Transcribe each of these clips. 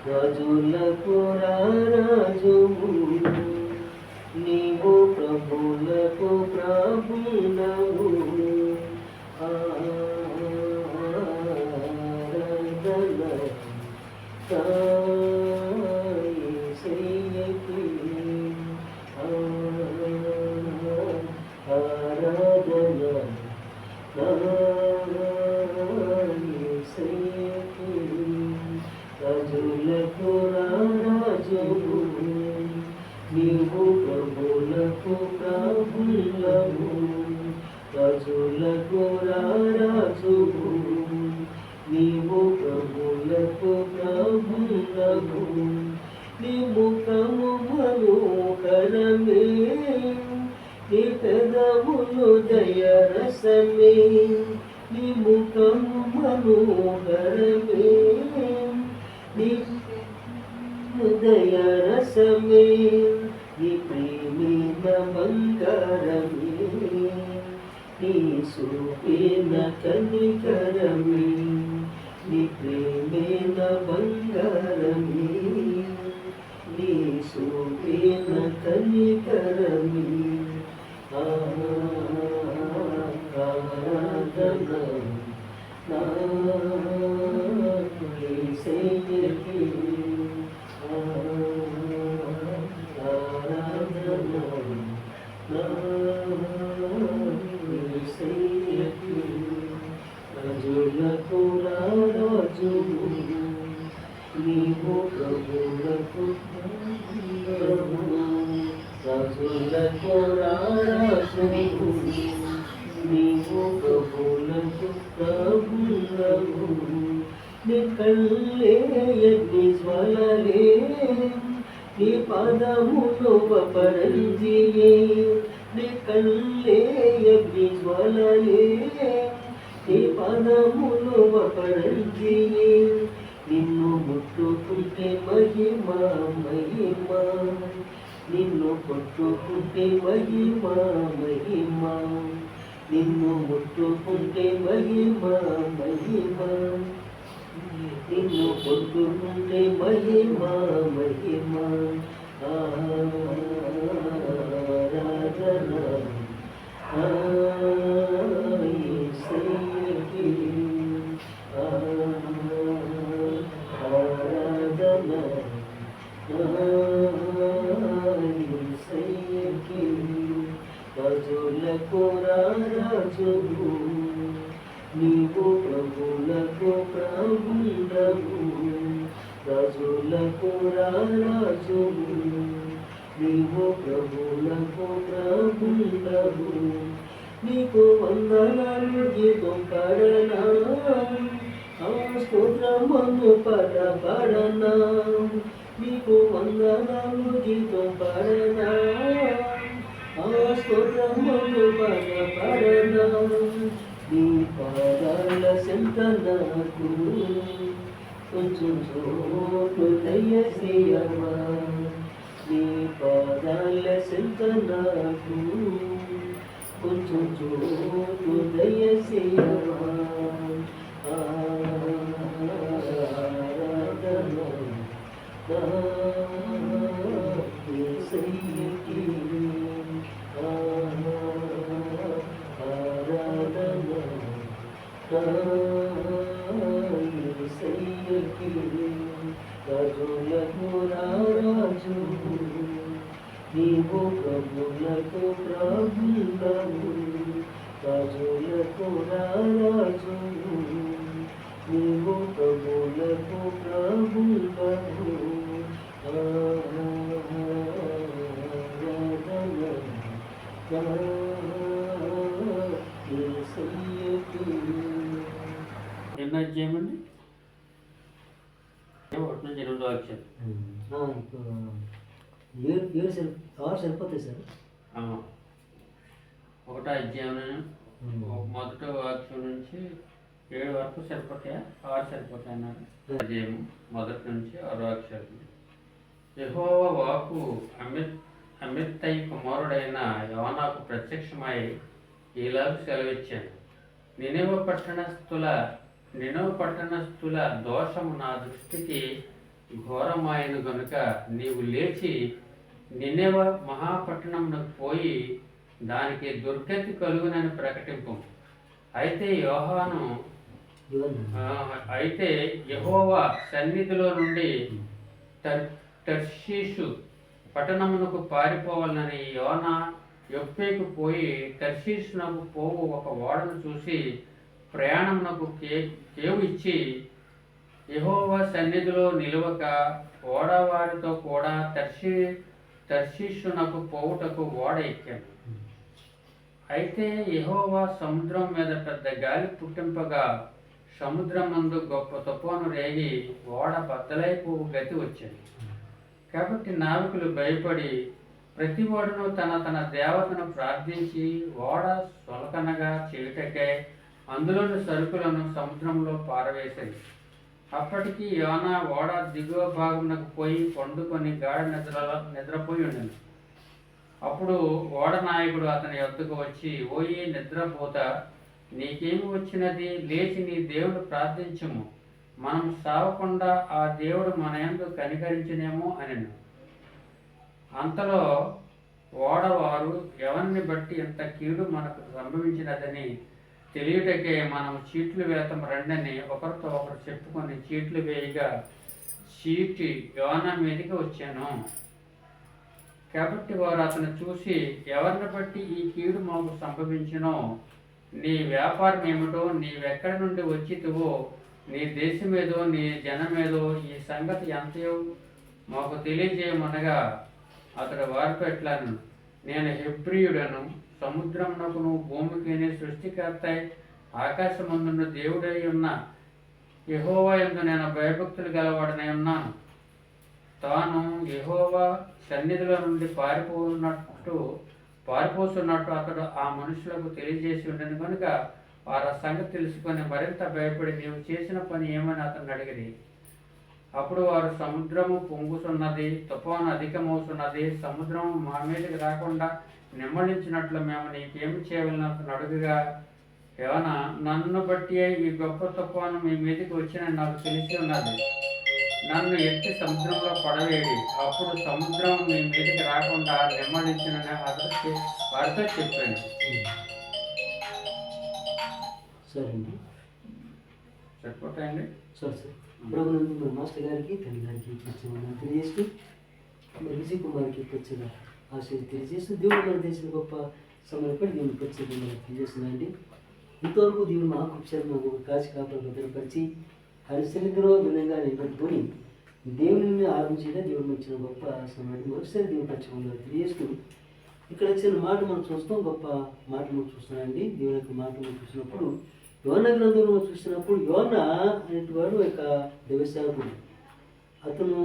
రాజులకు రాజువు నీవు, ప్రభులకు ప్రభువు. ఆరాధన యేసయ్యకి, ఆరాధన యేసయ్యకి. రాజులకు రాజువు నీవు, ప్రభులకు ప్రభువు. రాజులకు రాజువు నీవు, ప్రభులకు ప్రభువు. నీ ముఖము మనోహరమే, నీ పెదవులు దయరసమే. నీ ముఖము మనోహరమే, నీ దయరసమే. నీ ప్రేమిన బంగారమే, నీ సూపిన కనికరమే. నీ ప్రేమిన బంగారమే, నీ సూపిన కనికరమే. ఆరాధన యేసయ్యకి, ఆరాధన యేసయ్యకి. రాజులకు రాజువు నీవు, ప్రభువులకు ప్రభువు. రాజులకు రాజువు నీవు, ప్రభువులకు ప్రభువు. నీ కళ్ళే అగ్ని జ్వాలలే, నీ పాదములు పపరంజియే. నీ కళ్ళే అగ్ని జ్వాలలే, నీ పాదములు పపరంజియే. నిన్ను ముట్టుకుంటే మహిమ మహిమ, నిన్ను పట్టుకుంటే మహిమ మహిమ. నిన్ను ముట్టుకుంటే మహిమ మహిమ, నిన్ను పట్టుకుంటే మహిమ మహిమ. ఆరాధన యేసయ్యకి, ఆరాధన యేసయ్యకి. రాజులకు రాజువు నీవు, ప్రభువులకు ప్రభువు. రాజులకు రాజువు నీవు, ప్రభువులకు ప్రభువు. నీకు వందనాలు గీతం పాడనా, స్తోత్రమును పాడనా. నీకు వందనాలు గీతం పాడనా, స్తోత్రమును పాడనా. నీ పాదాల చెంత నాకు కొంచెం చోటు దయచేయవా. నీ పాదాల చెంత నాకు కొంచెం చోటు దయచేయవా. ఆరాధన యేసయ్యకి, ఆరాధన యేసయ్యకి. రాజులకు రాజువు నీవు, ప్రభువులకు ప్రభువు. రాజులకు రాజువు నీవు, ప్రభువులకు ప్రభువు. ఎన్నో చేయమండి, ఒకటి నుంచి 2వ అక్షరం. ఆరు సరిపోతాయి సార్. 1వ అధ్యాయం మొదటి వాక్యం నుంచి 7 వరకు సరిపోతాయా, 6 సరిపోతాయి అన్నారు. అధ్యాయం మొదటి నుంచి 6వ అక్షరం. యెహోవా వాక్కు అమిత్తయి కుమారుడైన యోనాకు ప్రత్యక్షమై ఇలాగ సెలవిచ్చాను. నినెవ పట్టణస్థుల దోషము నా దృష్టికి ఘోరమాయను గనుక నీవు లేచి నినెవ మహాపట్టణమునకు పోయి దానికి దుర్గతి కలుగునని ప్రకటింపు. అయితే యోహాను అయితే యెహోవా సన్నిధిలో నుండి తర్షీషు పట్టణమునకు పారిపోవాలని యోనా యొప్పేకు పోయి తర్షీషునకు పోవు ఒక ఓడను చూసి ప్రయాణమునకు కేవు ఇచ్చి యెహోవా సన్నిధిలో నిలువక ఓడవారితో కూడా తర్షీషునకు పోవుటకు ఓడ ఎక్కాను. అయితే యెహోవా సముద్రం మీద పెద్ద గాలి పుట్టింపగా సముద్రం ముందు గొప్ప తుఫాను రేగి ఓడ బద్దలైపోవు గతి వచ్చింది. కాబట్టి నావికులు భయపడి ప్రతి ఓడను తన తన దేవతను ప్రార్థించి ఓడ సొలకనగా చేయుటకై అందులోని సరుకులను సముద్రంలో పారవేశారు. అప్పటికి యోనా ఓడ దిగువ భాగమునకు పోయి పండుకొని గాఢ నిద్రపోయి ఉండను. అప్పుడు ఓడ నాయకుడు అతని యొద్దకు వచ్చి, ఓయి నిద్రపోత, నీకేమి వచ్చినది? లేచి నీ దేవుడు ప్రార్థించుము, మనం సావకుండా ఆ దేవుడు మన యందు కనికరించినేమో అనెను. అంతలో ఓడవారు ఎవరిని బట్టి ఇంత కీడు మనకు సంభవించినదని తెలియటకే మనం చీట్లు వేతం రండని ఒకరితో ఒకరు చెప్పుకొని చీట్లు వేయగా చీటి యోనా మీదకి వచ్చాను. కాబట్టి వారు అతను చూసి, ఎవరిని బట్టి ఈ కీడు మాకు సంభవించినో, నీ వ్యాపారం ఏమిటో, నీవెక్కడి నుండి వచ్చితివో, నీ దేశమేదో, నీ జనమేదో, ఈ సంగతి ఎంతయో మాకు తెలియజేయమనగా అతడు వారితో ఎట్లాను, నేను హెబ్రీయుడను, సముద్రమునకును భూమికిని సృష్టికర్త ఆకాశమందున్న దేవుడై ఉన్న యెహోవా యందు నేను భయభక్తులు గలవాడనై ఉన్నాను. తాను యెహోవా సన్నిధిలో నుండి పారిపోతున్నట్టు అతడు ఆ మనుషులకు తెలియజేసి ఉండను కనుక వారు ఆ సంగతి తెలుసుకొని మరింత భయపడి, నీవు చేసిన పని ఏమని అతన్ని అడిగిరి. అప్పుడు వారు, సముద్రము పొంగుతున్నది, తుఫాను అధికమవుతున్నది, సముద్రం మా మీదకి రాకుండా నిమ్మళించినట్లు మేము నీకేమి చేయవలని అతను అడుగుగా, యోనా, నన్ను బట్టి ఈ గొప్ప తుఫాను మీ మీదకి వచ్చినని నాకు తెలిసి ఉన్నది. నన్ను ఎత్తి సముద్రంలో పడవేడి, అప్పుడు సముద్రం మీ మీదకి రాకుండా నిమ్మళించినని అతను వారితో చెప్పాను. సరే అండి, సరిపోతాయండి. సరే సార్. ప్రభునందు మాస్టర్ గారికి, తల్లి గారికి ప్రత్యేకంగా తెలియజేస్తూ, మరి విజయ్ కుమార్కి ప్రత్యేక ఆశయం తెలియజేస్తూ, దేవుడు మన దేశం గొప్ప సమయపడి దేవుని ప్రత్యేకంగా తెలియజేస్తుందండి. ఇంతవరకు దేవుడు మహాకృషాలు మాకు కాచి కాపులు భద్రపరిచి ఆయన సన్నిధిలో విధంగా నిలబెట్టుకొని దేవుని ఆరంభించడం దేవుడు ఇచ్చిన గొప్ప సమయాన్ని మరోసారి దేవుని ప్రత్యేకంగా తెలియజేస్తూ, ఇక్కడ వచ్చిన మాట మనం చూస్తాం, గొప్ప మాట మనం చూస్తున్నామండి. దేవుని యొక్క మాట మనం చూసినప్పుడు, యోనా గ్రంథంలో మనం చూసినప్పుడు, యోనా అనేటి వాడు ఒక దైవసేవకుడు. అతను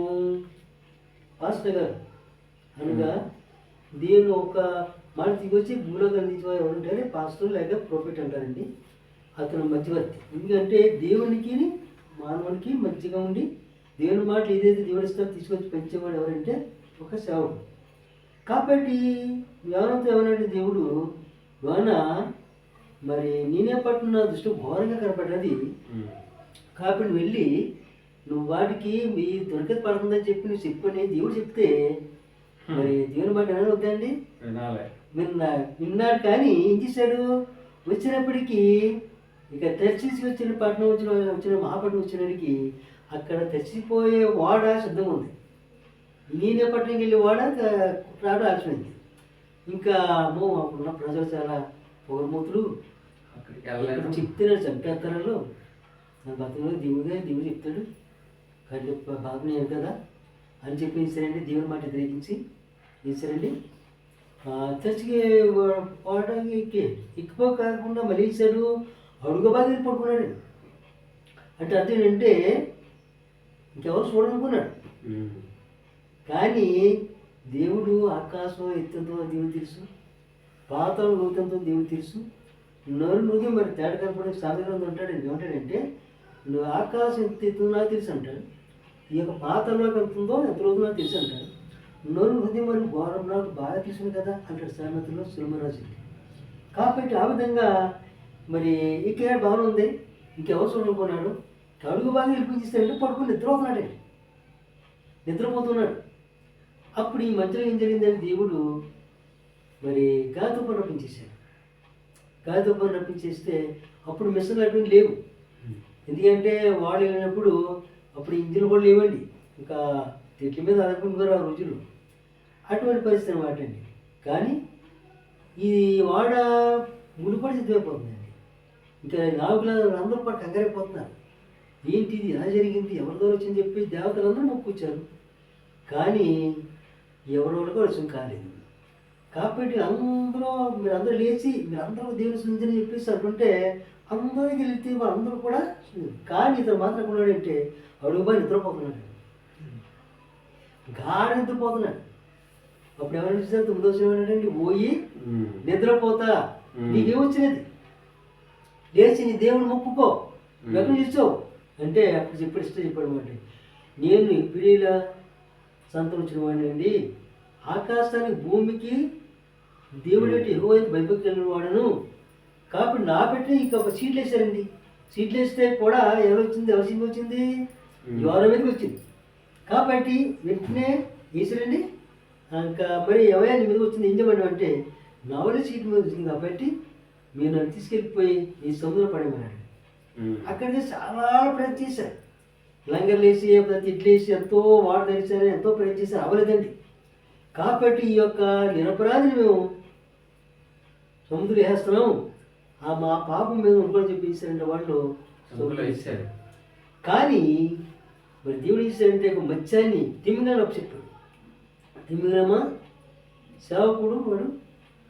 పాస్టర్ గారు అనగా దేవుని ఒక మాట తీసుకొచ్చి భూలోకి అందించేవారు ఎవరంటే పాస్టర్ లేక ప్రొఫెట్ అంటారండి. అతను మధ్యవర్తి. ఎందుకంటే దేవునికి మానవునికి మధ్యగా ఉండి దేవుని మాటలు ఏదైతే దేవుడు ఇస్తారో తీసుకొచ్చి పెంచేవాడు ఎవరంటే ఒక సేవకుడు. కాబట్టి యోనాతో ఏమన్నాడు దేవుడు, యోనా, మరి నేనే పట్టున దృష్టి ఘోరంగా కనపడ్డది, కాబట్టి నువ్వు వెళ్ళి నువ్వు వాటికి మీ దొరికత పడుతుందని చెప్పి నువ్వు చెప్పని దేవుడు చెప్తే, మరి దేవుని మాట వినవద్దండి, విన్నాడు. కానీ ఏం చేశాడు, వచ్చినప్పటికీ ఇక తెరిచేసి వచ్చిన పట్టణం వచ్చిన మహాపట్నం వచ్చినడికి అక్కడ తెచ్చిపోయే వాడ సిద్ధంగా ఉంది. నేనే పట్టణంకి వెళ్ళి వాడ రావడం ఆలస్యమైంది. ఇంకా అమ్మో అప్పుడున్న ప్రజలు చాలా పొగరమూతులు చెప్తున్నాడు, చంపేస్తారో నా బతుకులో దేవుడు చెప్తాడు, కానీ బాబు నేను కదా అని చెప్పి ఇస్తారండి. దేవుని మాట వ్యతిరేకించి ఇస్తారండి. చర్చికి వాడకి ఎక్కిపోకుండా మళ్ళీ ఇచ్చాడు, అడుగు బాగా పడుకున్నాడు. అంటే అర్థం ఏంటంటే ఇంకెవరు చూడనుకున్నాడు. కానీ దేవుడు ఆకాశం ఎత్తంతో దేవుడు తెలుసు, పాతాళం లోతంతో దేవుడు తెలుసు. నరునికి మరి తేడా కనపడే సాధారణంగా ఉంటాడు. ఏమంటాడంటే, నువ్వు ఆకాశం ఎంత ఎత్తుందో నాకు తెలుసు అంటాడు, ఈ యొక్క పాతాళంలో కలుపుతుందో ఎంత రోజు నాకు తెలుసు అంటాడు. నరు హృదయం మరి ఘోరం నాకు బాగా తెలుసు కదా అంటాడు సామెతలో సులభరాజు. కాబట్టి ఆ విధంగా మరి ఇక్కడ బాగానే ఉంది, ఇంకెవరు చూడనుకున్నాడు. అడుగు బాగా వెళ్ళిపించిస్తాడంటే పడుకుని నిద్ర అవుతున్నాడే. నిద్రపోతున్నాడు. అప్పుడు ఈ మధ్యలో ఏం జరిగిందంటే దేవుడు మరి గాలి తుఫాను రప్పించేశాడు. గాలి తుఫాను రప్పించేస్తే అప్పుడు మిషన్లు అటువంటి లేవు. ఎందుకంటే వాళ్ళు వెళ్ళినప్పుడు అప్పుడు ఇంజిన్లు కూడా లేవండి, ఇంకా చెట్ల మీద ఆధారపడి ఆ రోజులు అటువంటి పరిస్థితి అనమాట అండి. కానీ ఈ వాడ ముడిపడి సిద్ధమైపోతుందండి. ఇంకా నాగుల అందరూ కూడా కంగారైపోతున్నారు. ఏంటిది ఎలా జరిగింది, ఎవరి ద్వారా వచ్చిందని చెప్పి దేవతలందరూ మొక్కుకొచ్చారు. కానీ ఎవరో కూడా వచ్చిన కాలేదు. కాబట్టి మీరందరూ లేచి మీరందరూ దేవుని స్థుతించని చెప్పేసి అంటుంటే అందరికి వెళ్తే వాళ్ళందరూ కూడా, కానీ ఇతను మాత్రం కొన్నాడంటే అడుగుబాయి నిద్రపోతున్నాడు, గాఢ నిద్రపోతున్నాడు. అప్పుడు ఎవరైనా చూసారు 9వ ఏమన్నాడండి, పోయి నిద్రపోతా, నీకేమొచ్చినది, లేచి నీ దేవుని మొక్కుకో, ఎక్కడ చూసావు అంటే అప్పుడు చెప్పాడు మాట, నేను ఇప్పుడేలా సంతరించిన వాడిని అండి, ఆకాశానికి భూమికి దేవుడు అంటే యెహోవాకి భయభక్తి కలిగిన వాడను. కాబట్టి నా పెట్టి ఇక సీట్లు వేసారండి. సీట్లు వేస్తే కూడా ఎవరి సీట్ వచ్చింది, యోన మీదకి వచ్చింది. కాబట్టి వెంటనే వేసారండి. ఇంకా మరి ఎవరి మీదకి వచ్చింది, ఏం చేయమని అంటే నా వల్ల సీట్ మీద వచ్చింది కాబట్టి మీరు నన్ను తీసుకెళ్ళిపోయి ఈ సముద్రం పడేమన్నాడు. అక్కడికి చాలా ప్రయత్నం చేశారు, లంగర్లు వేసి తిట్లు వేసి ఎంతో వాటర్ తెరిచారు, ఎంతో ప్రయత్నం చేశారు, అవ్వలేదండి. కాబట్టి ఈ యొక్క నిరపరాధిని మేము సముద్రం వేస్తున్నాం, మా పాపం మీద అనుకోని చెప్పి వేసారంటే వాళ్ళు వేశారు. కానీ మరి దేవుడు వేసారంటే ఒక మత్స్యాన్ని తిమింగలం అప్పచెప్పాడు. తిమింగలమా సేవకుడు వాడు,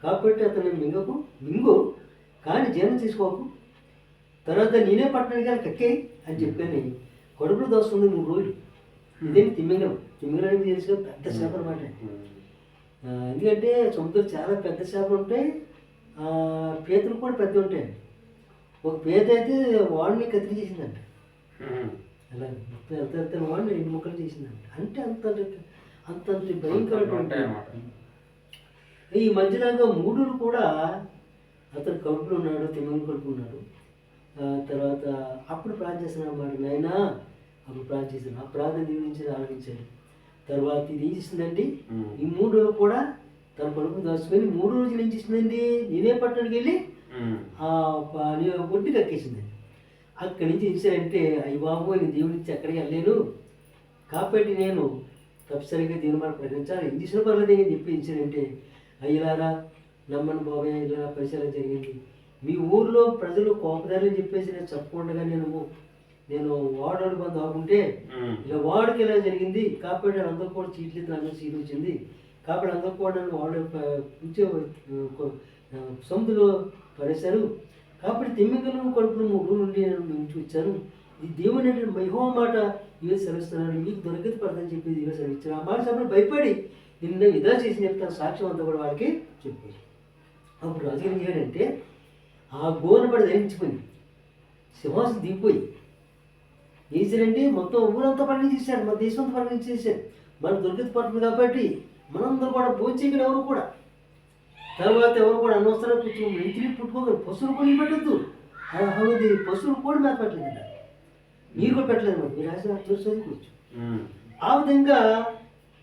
కాబట్టి అతను మింగు కానీ జీర్ణం చేసుకోకు, తర్వాత నేనే పట్టడానికి కానీ కక్కే అని చెప్పని కడుపులో దోస్తుంది 3 రోజులు. ఇదేమి తిమింగలం. తిమింగలం అనేది తెలుసు కదా, పెద్ద చేప అనమాట. ఎందుకంటే సముద్రం చాలా పెద్ద చేపలు ఉంటాయి, పీతలు కూడా పెద్ద ఉంటాయండి. ఒక పీత అయితే వాడిని కత్తిరించేసిందంట, అలా వెళ్తే వాడిని 2 ముక్కలు చేసిందంట. అంటే అంత భయంకరమైన. ఈ మధ్యలాగా 3 కూడా అతను కడుపులో ఉన్నాడు, తిమింగలం కడుపు ఉన్నాడు. తర్వాత అప్పుడు ప్రార్థన చేస్తున్నాడు అన్నమాట, నాయనా అప్పుడు ప్రార్థన చేశాను. ఆ ప్రార్థన దీవించి ఆలోచించాడు. తర్వాత ఇది ఏం చేసిందండి, ఈ 3 రోజులు కూడా తన కడుపు దాచుకొని 3 రోజులు ఏం చేసిందండి, నేనే పట్టణానికి వెళ్ళి ఒడ్డు కక్కేసిందండి. అక్కడి నుంచి ఏం చేశారంటే, అయ్యి బాబు నేను దేవుడి నుంచి ఎక్కడికి వెళ్ళలేను, కాబట్టి నేను తప్పనిసరిగా దేవుని మాట ప్రకటించాలి, ఏం చేసిన పర్లేదు అని చెప్పి ఇచ్చారంటే, అయ్యలారా నమ్మని బాబాయ్ ఇలా పరిశీలన జరిగింది, మీ ఊర్లో ప్రజలు కోపదారని చెప్పేసి నేను చెప్పకుండా నేను వాడు బంద్ ఆకుంటే ఇలా వాడికి ఇలా జరిగింది, కాబట్టి అందరూ కూడా చీట్లు అందరూ సీట్ వచ్చింది, కాబట్టి అందరూ కూడా నన్ను వాడు సముద్రంలో పడేశారు, కాబట్టి తిమ్మికలు కడుపును 3 రోజులు నుండి నేను ఉంచి వచ్చాను, ఇది దేవుని అంటే మహిమ మాట ఇవే సెలవుస్తున్నాను, మీకు దొరకదు పడదని చెప్పి ఇవే సెలవిచ్చారు. ఆ మాట చెప్పిన భయపడి నిన్న ఇదా చేసి చెప్తాను, సాక్ష్యం అంతా కూడా వాళ్ళకి చెప్పారు. అప్పుడు రాజు ఏం చేయాడంటే ఆ గోనపడి ధరించుకొని సింహాసనం దిగిపోయి ఏం చేశారంటే మొత్తం ఊరంతా పండించేశాడు, మన దేశం అంతా పండించేశాడు. మన దొరికితే పడుతుంది కాబట్టి మనందరూ కూడా భోజనం ఎవరు కూడా, తర్వాత ఎవరు కూడా అనవసరం ఇంటిని పుట్టుకోగలరు, పశువులు కూడా పెట్టద్దు, అది పశువులు కూడా మేత పెట్టలేదు, నీరు కూడా పెట్టలేదు. మరి మీరు రాసిన చదువుకోవచ్చు. ఆ విధంగా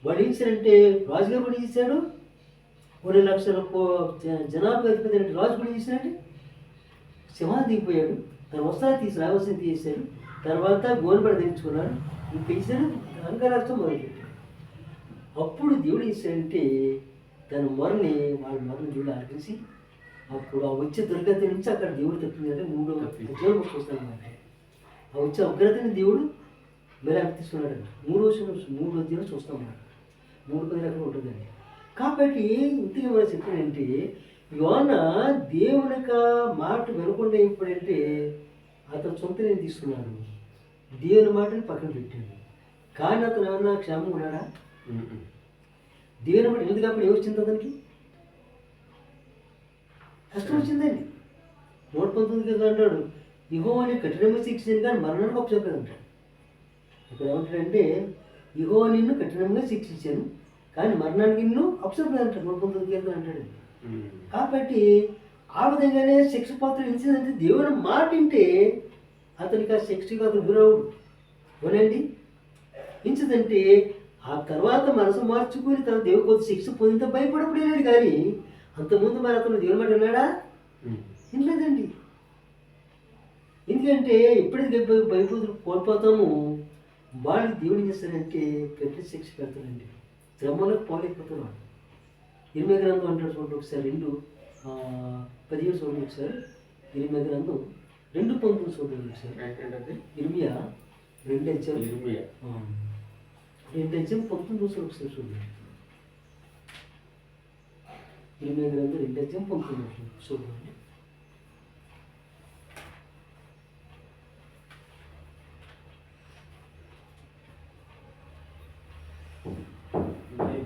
వాడు ఏం చేశారంటే రాజుగారు కూడా చేశాడు, 2 లక్షల జనాభా అధిపతి రాజు కూడా చేశాడంటే సింహాన్ని దిగిపోయాడు, తన వస్త్రాలు రావాల్సింది తీసేశాడు, తర్వాత గోనపడి ధరించుకున్నాడు, ఇంకేసాడు అంగరాష్ట్రం మొదలుపెట్టాడు. అప్పుడు దేవుడు చేశాడంటే తన మొరని వాళ్ళ మొరని దేవుడు ఆలకించి అప్పుడు ఆ వచ్చే దుర్గతి నుంచి అక్కడ దేవుడు తప్పిందంటే 3వ అధ్యాయం చూస్తాను అన్నమాట. ఆ వచ్చే ఉగ్రతని దేవుడు మరి అక్కడ తీసుకున్నాడు. 3వ అధ్యాయం చూస్తాం అన్నమాట. 3-10 అక్కడ ఉంటుందండి. కాబట్టి ఇంటికి మనం చెప్పాడంటే యోన దేవుని యొక్క మాట వినకుండా ఎప్పుడంటే అతను సొంత నేను తీసుకున్నాడు, దేవుని మాటని పక్కన పెట్టాడు. కానీ అతను ఏమన్నా క్షేమం ఉన్నాడా? దేవుని మాట ఎందుకప్పుడు ఏమొచ్చింది, అతనికి కష్టం వచ్చిందండి. 119 అంటాడు, యెహోవాని కఠినంగా శిక్షించింది కానీ మరణానికి అప్పచెప్పలేదు అంటాడు. ఇక్కడ ఏమంటాడంటే యెహోవా నిన్ను కఠినంగా శిక్షించాను కానీ మరణానికి నిన్ను అప్పచెప్పలేదు అంటాడు. 119 అంటాడు. కాబట్టి ఆ విధంగానే శిక్ష పాత్ర ఇచ్చిందంటే దేవుని మాట వింటే అతనికి ఆ శిక్షకు అతను గురవుడు. అవునండి, ఇంచదంటే ఆ తర్వాత మనసు మార్చుకుని తన దేవుడు కొద్ది శిక్ష పొందితే భయపడపడలేడు. కానీ అంతకుముందు మరి అతను దేవుని మాట విన్నాడా? వినలేదండి. ఎందుకంటే ఎప్పుడైతే భయపడుతూ కోల్పోతామో వాళ్ళకి దేవుడు ఏం చేస్తారంటే కఠిన శిక్ష పెడతారండి. శ్రమలకు పోలేకపోతున్నాడు. ఇరిమియా గ్రంథం అంటాడు చూడండి ఒకసారి 2:17 చూడండి ఒకసారి. ఇరిమియా గ్రంథం 2:19 చూడండి ఒకసారి. ఇరిమియా 2:19 ఒకసారి చూడండి. ఇరిమియా గ్రంథం 2:19 చూడండి.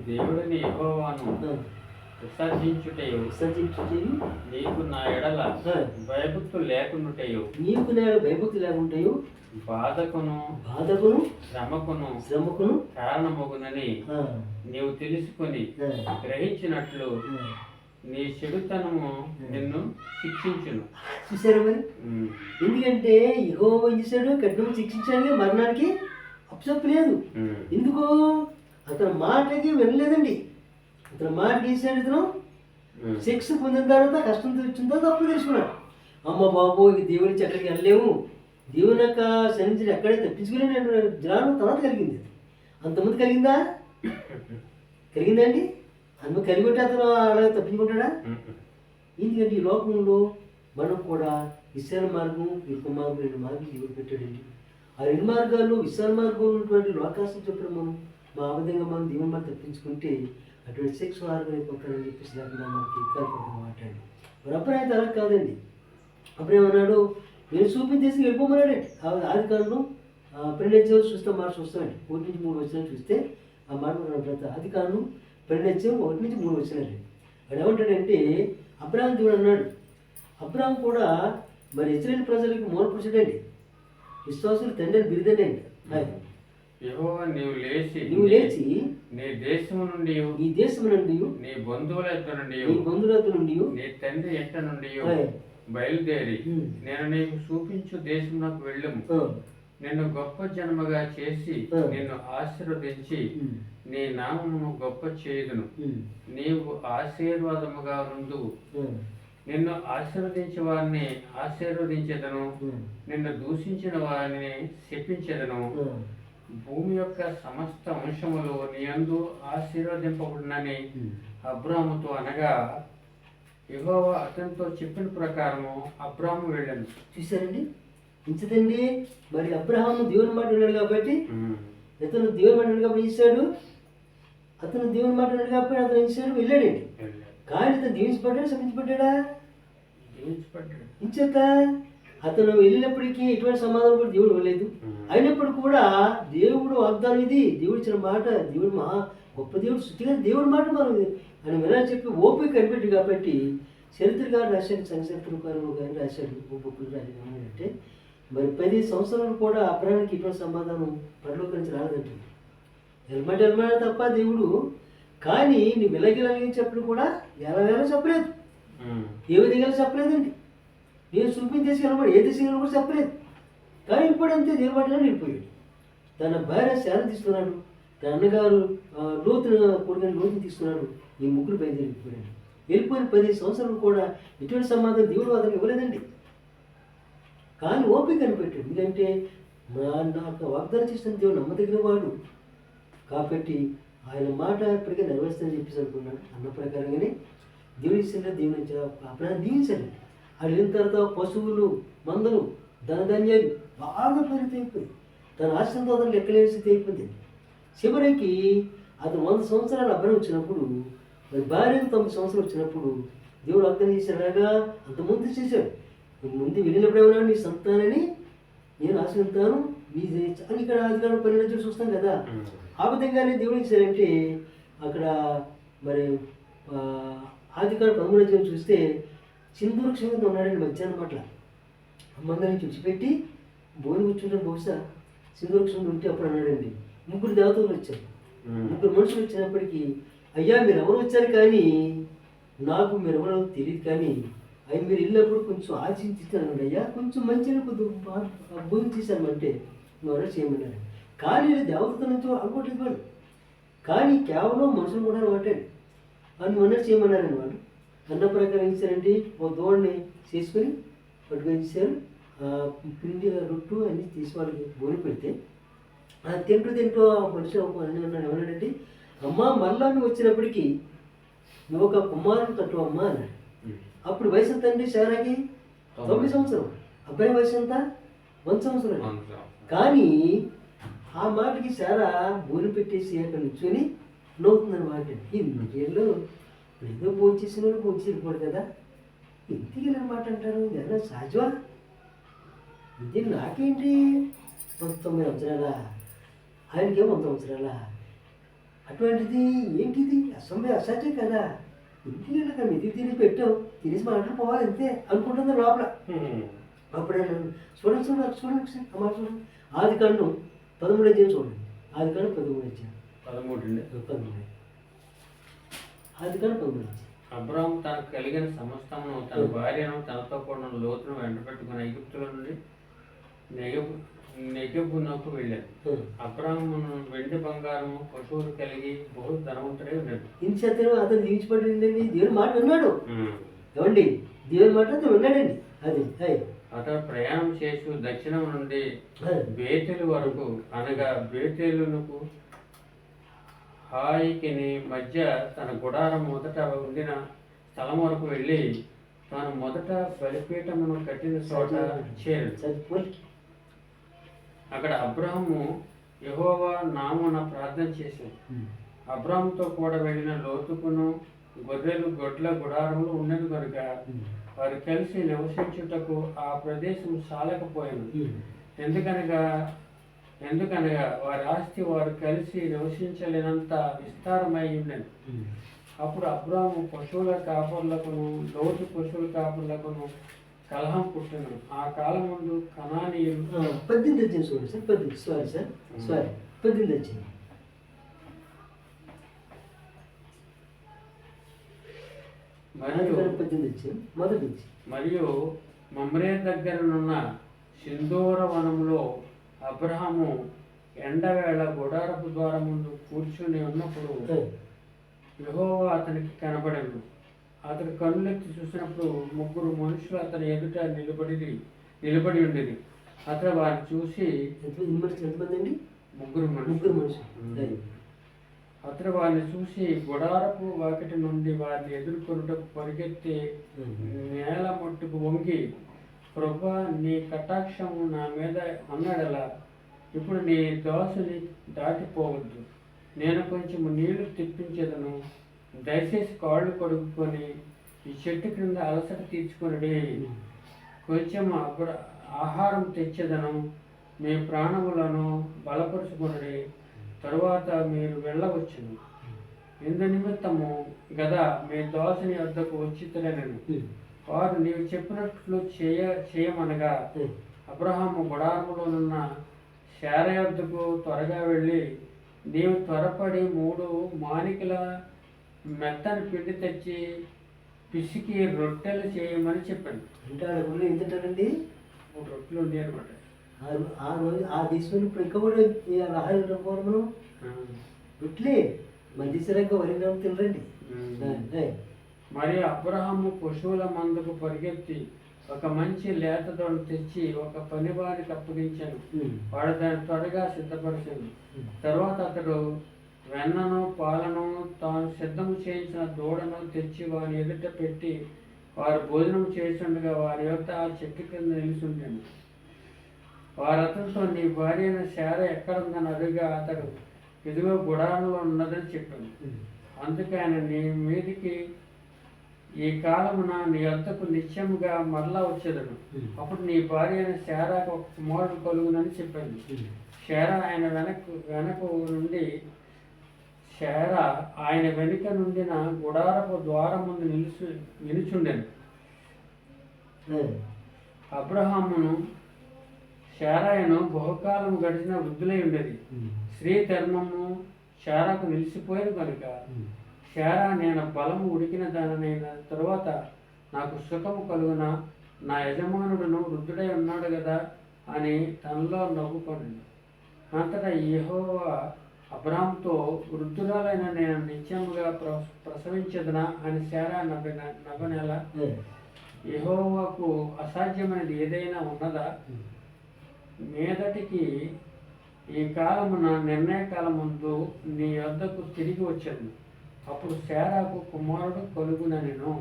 దేవుడిని యెహోవాను విసర్జించుటయు నీకు నా ఎడల భయభక్తులు లేకుండాటయు బాధకును శ్రమకును కారణమగునని నీవు తెలుసుకొని గ్రహించినట్లు నీ చెడుతనము నిన్ను శిక్షించును. చూసారా మరి? ఎందుకంటే యెహోవా ఏం చేశాడు? కఠినంగా శిక్షించడానికి మరణానికి అప్సెప్పు లేదు. ఎందుకు? అతని మాటకి వినలేదండి. అతను మాట తీసాడు. ఇతను శిక్ష పొందిన తర్వాత కష్టం వచ్చిందో తప్పు తెలుసుకున్నాడు. అమ్మ బాబు ఇక దేవుని నుంచి ఎక్కడికి వెళ్ళలేము, దేవుని యొక్క సన్నిధిని ఎక్కడే తప్పించుకునే జ్ఞానం తర్వాత కలిగింది. అంతమంది కలిగిందా? కలిగిందండి. అందుకు కలిగితే అతను అలాగే తప్పించుకుంటాడా? ఎందుకంటే ఈ లోకంలో మనం కూడా విశాల మార్గం ఇరుక మార్గం 2 మార్గాలు దేవుడు పెట్టాడండి. ఆ 2 మార్గాల్లో విశాల మార్గం ఉన్నటువంటి లోకాసం చెప్పిన మనం మా విధంగా మనం దేవుని మాట తప్పించుకుంటే అటువంటి శిక్ష ఆరోగ్యమైపోతారని చెప్పేసి లేకుండా మనకి కల్పన మాట్లాడి మరి అప్పుడైతే అలా కాదండి. అప్పుడేమన్నాడు? నేను చూపించేసి వెళ్ళిపోమన్నాడండి. ఆది కాలంలో 12 చూస్తే మాట చూస్తామండి. 1-3 వచ్చిన చూస్తే ఆ మాట ఆది కాలం 12-1-3 వచ్చినారండి. వాడు ఏమంటాడంటే అబ్రాహాం దేవుడు అన్నాడు. అబ్రాహాం కూడా మరి ఇశ్రాయేలు ప్రజలకి మూల పురుషుడండి, విశ్వాసులు తండ్రి అని బిరుదండి అండి. యెహోవా నీవు లేచి నీ దేశము నుండి నీ బంధువుల నుండి నీ తండ్రి ఇంట నుండి బయలుదేరి నేను నీకు చూపించు దేశమునకు వెళ్ళము. నిన్ను గొప్ప జన్మగా చేసి నిన్ను ఆశీర్వదించి నీ నామమును గొప్ప చేయుదును. నీవు ఆశీర్వాదముగా నుండువు. నిన్ను ఆశీర్వదించే వారిని ఆశీర్వదించెదను, నిన్ను దూషించిన వారిని శపించెదను. భూమి యొక్క సమస్త అంశములు నీ యందు ఆశీర్వదింపబడునని అబ్రాముతో అనగా యెహోవా అతనితో చెప్పిన ప్రకారము అబ్రాము వెళ్ళాను. చూశారండి? ఇంచదండి. మరి అబ్రహాము దేవుని మాట ఉన్నాడు కాబట్టి ఇతను దేవుని మాట ఉన్నాడు కాబట్టి ఇచ్చాడు. అతను దేవుని మాట ఉన్నాడు కాబట్టి అతను ఇచ్చాడు, వెళ్ళాడండి. కానీ అతను దీవించబడ్డాడు, శపించబడ్డా? ఇంచేత అతను వెళ్ళినప్పటికీ ఎటువంటి సమాధానం కూడా దేవుడు ఇవ్వలేదు. అయినప్పుడు కూడా దేవుడు వాగ్దానం ఇది, దేవుడు ఇచ్చిన మాట, దేవుడు మహా గొప్ప దేవుడు, శుద్ధిగా దేవుడి మాట మనం అని వినాలని చెప్పి ఓపిక కనిపెట్టి కాబట్టి చరిత్రకారు రాశాడు, సంచరిత్రకారు కానీ రాశాడు. బుక్కులు రాశాడు అంటే మరి 10 సంవత్సరాలు కూడా అబ్రహానికి ఇటువంటి సమాధానం పరలోకం నుంచి రాలేదంటే ఎల్మాట తప్ప దేవుడు. కానీ నువ్వు వెలగిలని చెప్పడం కూడా ఎలా చెప్పలేదు, ఏ విధంగా చెప్పలేదండి. నేను చూపించేసి వెళ్ళబడి ఏ దిశగా కూడా చెప్పలేదు. కానీ ఇప్పుడు అంతే దేవుని మాటలో వెళ్ళిపోయాడు. తన భార్య శాల తీసుకున్నాడు, తన అన్నగారు లోతుని తీసుకున్నాడు. ఈ ముగ్గురు బయలుదేరిపోయాడు. వెళ్ళిపోయిన 10 సంవత్సరాలు కూడా ఎటువంటి సమాధానం దేవుడు అతనికి ఇవ్వలేదండి. కానీ ఓపిక కనిపెట్టాడు. ఎందుకంటే నాకు వాగ్దానం చేసిన దేవుడు నమ్మదగిన వాడు కాబట్టి ఆయన మాట ఇప్పటికే నెరవేరుస్తుందని చెప్పేసి అనుకున్నాడు. అన్న ప్రకారంగానే దేవుని ఇచ్చిన దేవుని అప్పుడు దీవించండి. అది వెళ్ళిన తర్వాత పశువులు, మందలు, ధనధాన్యాలు బాగా పెరిగిపోయి తన ఆశ్రమంతో అతను లెక్కలేని స్థితి అయిపోయింది. చివరికి అతను 100 సంవత్సరాలు అబ్బాయి వచ్చినప్పుడు మరి భార్యకు 90 సంవత్సరాలు వచ్చినప్పుడు దేవుడు అర్థం చేశాడుగా అంతకుముందు చేశాడు. ముందు వెళ్ళినప్పుడు ఏమన్నా నీ సంతానాన్ని నేను ఆశ్రయిస్తాను నీ అని ఇక్కడ అధికారం 12 చూస్తాం కదా. ఆ విధంగానే దేవుడు ఇచ్చారంటే అక్కడ మరి ఆదికారం 13 చూస్తే సింధూరక్ష మీద ఉన్నాడండి. మధ్యాహ్నం పట్ల అమ్మందరిని చూసిపెట్టి బోని కూర్చుంటాడు. బహుశా సింధూరక్షం ఉంటే అప్పుడు అన్నాడండి. 3 దేవతలు వచ్చారు. 3 మనుషులు వచ్చినప్పటికీ అయ్యా మీరు ఎవరు వచ్చారు కానీ నాకు మీరు ఎవరో తెలియదు, కానీ అవి మీరు వెళ్ళినప్పుడు కొంచెం ఆశించాను అయ్యా, కొంచెం మంచిగా కొద్దిగా భోజనం చేశామంటే నువ్వు ఎవరో చేయమన్నాడు. కానీ దేవత నుంచి అనుకోవట్లేదు వాడు. కానీ కేవలం మనుషులు కూడా మాట్లాడు అని అన్నట్టు చేయమన్నారండి వాళ్ళు. అన్న ప్రకారం ఇచ్చారంటే ఒక దూడని చేసుకొని పట్టుకొని ఇచ్చారు. పిండి రొట్టు అన్నీ తీసి వాళ్ళకి బోని పెడితే తింటూ ఆ మనిషి ఏమన్నాడంటే, అమ్మ మళ్ళా నువ్వు వచ్చినప్పటికీ నువ్వు ఒక కుమారుని కట్టు అమ్మ అన్నాడు. అప్పుడు వయసు ఎంత అండి శారాకి? 9 సంవత్సరం. అబ్బాయి వయసు ఎంత? 1 సంవత్సరం. కానీ ఆ మాటకి శారా బోని పెట్టేసి అక్కడ నిల్చొని నవ్వుతుందన్నమాట. ఇంకేళ్ళు ఏదో భోజనం చేసిన వాళ్ళు భోజనం చేయకూడదు కదా, ఇంటికి మాట అంటారు, ఏదైనా సహజమా? ఇది నాకేంటి 9 సంవత్సరాలా, ఆయనకేమో 100 సంవత్సరాలా? అటువంటిది ఏంటిది అసహజం కదా. ఇంటికి వెళ్ళక మెతికి తిని పెట్టావు, తినేసి మాటలు పోవాలి అంతే అనుకుంటుంది లోపల. అప్పుడే చూడండి ఆ మాట చూడండి. ఆదికాండం 13 అధ్యాయం చూడండి. ఆదికాండం 13 అధ్యాయం 13 ఆదికాండం 13 అధ్యాయం. అబ్రాహాము తనకు కలిగిన సమస్తమును తన భార్యను తనతో కూడిన లోతును వెంట పెట్టుకుని ఐగుప్తుల నుండి నెగెబునకు వెళ్ళాడు. అబ్రాహామును వెండి బంగారము పశువులు కలిగి బహు ధనవంతుడై ఉన్నాడు. ఇంచేతను అతను దీవించబడిందండి. దేవుని మాట విన్నాడు. ఏమండి, దేవుని మాట అతను విన్నాడండి. అది అతను ప్రయాణం చేసి దక్షిణం నుండి బేతేలు వరకు, అనగా బేతేలునకు హాయికి మధ్య తన గుడారం మొదట ఉండిన స్థలం వరకు వెళ్ళి తాను మొదట బలిపీఠమును కట్టిన చోట చేరాడు. అక్కడ అబ్రాహాము యెహోవా నామమున ప్రార్థన చేశాడు. అబ్రాహాముతో కూడా వెళ్ళిన లోతుకును గొర్రెలు గొడ్ల గుడారములు ఉన్నది కనుక వారు కలిసి నివసించుటకు ఆ ప్రదేశం సాలకపోయింది. ఎందుకనగా వారి ఆస్తి వారు కలిసి నివసించలేనంత విస్తారమై ఉన్నది. అప్పుడు అబ్రాహాము పశువుల కాపర్లకును లోతు పశువుల కాపర్లకును కలహం పుట్టిన. ఆ కాలం ముందు కనానీయులు 18 అధ్యాయం చూడండి సార్. 18 అధ్యాయం. మరియు మమ్రే దగ్గరనున్న సింధూర వనములో అబ్రహాము ఎండవేళ గుడారపు ద్వారం ముందు కూర్చుని ఉన్నప్పుడు యెహోవా అతనికి కనబడెను. అతడు కన్నులెత్తి చూసినప్పుడు 3 మనుషులు అతని ఎదుట నిలబడి ఉండేది. అతడు వారిని చూసి అతడు వారిని చూసి గుడారపు వాకిటి నుండి వారిని ఎదుర్కొనుటకు పరిగెత్తి నేల మట్టుకు వంగి, ప్రభువా, నీ కటాక్షము నా మీద అన్నాడలా, ఇప్పుడు నీ దాసుని దాటిపోవద్దు, నేను కొంచెం నీళ్లు తెప్పించేదను, దయచేసి కాళ్ళు కడుక్కొని ఈ చెట్టు క్రింద అలసట తీర్చుకొనిడి, కొంచెం ఆహారం తెచ్చేదను, మీ ప్రాణములను బలపరుచుకొనిడి, తరువాత మీరు వెళ్ళవచ్చును. ఇందు నిమిత్తము గదా మీ దాసుని వద్దకు వచ్చితలేనని. వారు నీవు చెప్పినట్లు చేయమనగా అబ్రహాము గుడారములోనున్న శారా యొద్దకు త్వరగా వెళ్ళి, నీవు త్వరపడి 3 మానికల మెత్తని పిండి తెచ్చి పిసికి రొట్టెలు చేయమని చెప్పాను. అంటే ఆ ఊళ్ళో ఏం తింటారండి? 3 రొట్టెలు ఉన్నాయి అనమాట. ఆ రోజు ఆ దేశంలో ఇప్పుడు ఇంకా కూడా ఆహారం మనం రొట్టెలే మధ్యసరంగా వరి తినరండి. మరియు అబ్రహాము పశువుల మందుకు పరిగెత్తి ఒక మంచి లేత దొడ తెచ్చి ఒక పనివారికి అప్పగించాను. వాడు దాన్ని త్వరగా సిద్ధపరిచాను. తర్వాత అతడు వెన్నను పాలను తాను సిద్ధం చేయించిన దూడను తెచ్చి వారి ఎదుట పెట్టి వారు భోజనం చేస్తుండగా వారి యొక్క ఆ చెట్టు కింద నిలుచుంటాను. వారు అతనితో, నీ భార్య అయిన శారా ఎక్కడుందని అడుగా అతడు, ఇదిగో గుడారంలో ఉన్నదని చెప్పాను. అందుకే ఆయన, నీ మీదికి ఈ కాలమున నీ వద్దకు నిత్యముగా మరలా వచ్చేదను. అప్పుడు నీ భార్య అయిన శారాకు ఒక కుమారుడు కలుగునని చెప్పాను. శారా ఆయన వెనుక నుండిన గుడారపు ద్వారం ముందు నిలుచుండెను. అబ్రహామును శారాయను బహుకాలం గడిచిన వృద్ధులై ఉండేది. స్త్రీ ధర్మము శారాకు నిలిచిపోయేది కనుక శారా, నేను బలము ఉడికిన దానైన తరువాత నాకు సుఖము కలుగున, నా యజమానుడును వృద్ధుడై ఉన్నాడు కదా అని తనలో నవ్వుకొనింది. అంతటా యెహోవా అబ్రాహాముతో వృద్ధురాలైన నేను నిత్యముగా ప్రసవించదునా అని శారా నవ్వనేల. యెహోవాకు అసాధ్యమైనది ఏదైనా ఉన్నదా? మీదటికి ఈ కాలమున నిర్ణయ కాలముందు నీ వద్దకు తిరిగి వచ్చాను, అప్పుడు శారాకు కుమారుడు కలుగుననెను.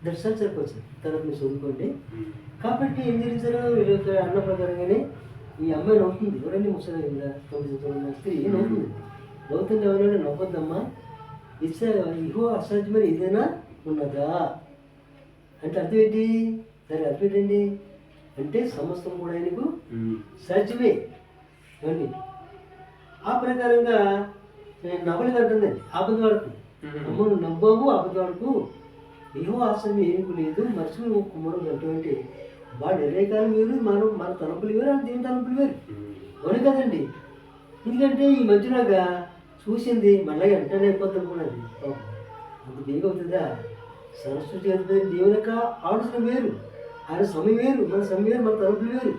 దర్శనం సరిపోవచ్చు, తర్వాత మీరు చదువుకోండి. కాబట్టి ఏం జరిగించారో వీళ్ళ యొక్క అన్న ప్రకారంగానే ఈ అమ్మాయి నవ్వుతుంది. ఎవరండి ముసలి 9 స్త్రీ నవ్వుతుంది. నవ్వుతుంది ఎవరైనా నవ్వద్దమ్మా, ఇహో అసాధ్యమైన ఏదైనా ఉన్నదా అంటే అర్థం ఏంటి? సరే అర్థం ఏంటండి అంటే సమస్తం కూడా ఆయనకు సాధ్యమే అండి. ఆ ప్రకారంగా నవ్వలేదు అంటుందండి, అబద్ధం ఆడుతుంది. అమ్మ నువ్వు నవ్వాము అబద్ధం ఆడుకు, ఏవో ఆశ్రమం ఏమి లేదు, మనుషులు కుమారుడు అంటే వాడు నిర్ణయకాలం వేరు, మన తలంపులు వేరు, అది దేవుని తలంపులు వేరు. అవును కదండి. ఎందుకంటే ఈ మధ్యలాగా చూసింది మళ్ళీ వెంటనే అయిపోతుంది అనుకున్నది. అంత బేగ అవుతుందా? సరస్వతి అవుతుంది. దేవుని యొక్క ఆలోచన వేరు, ఆయన సమయం వేరు, మన సమయం వేరు, మన తలంపులు వేరు.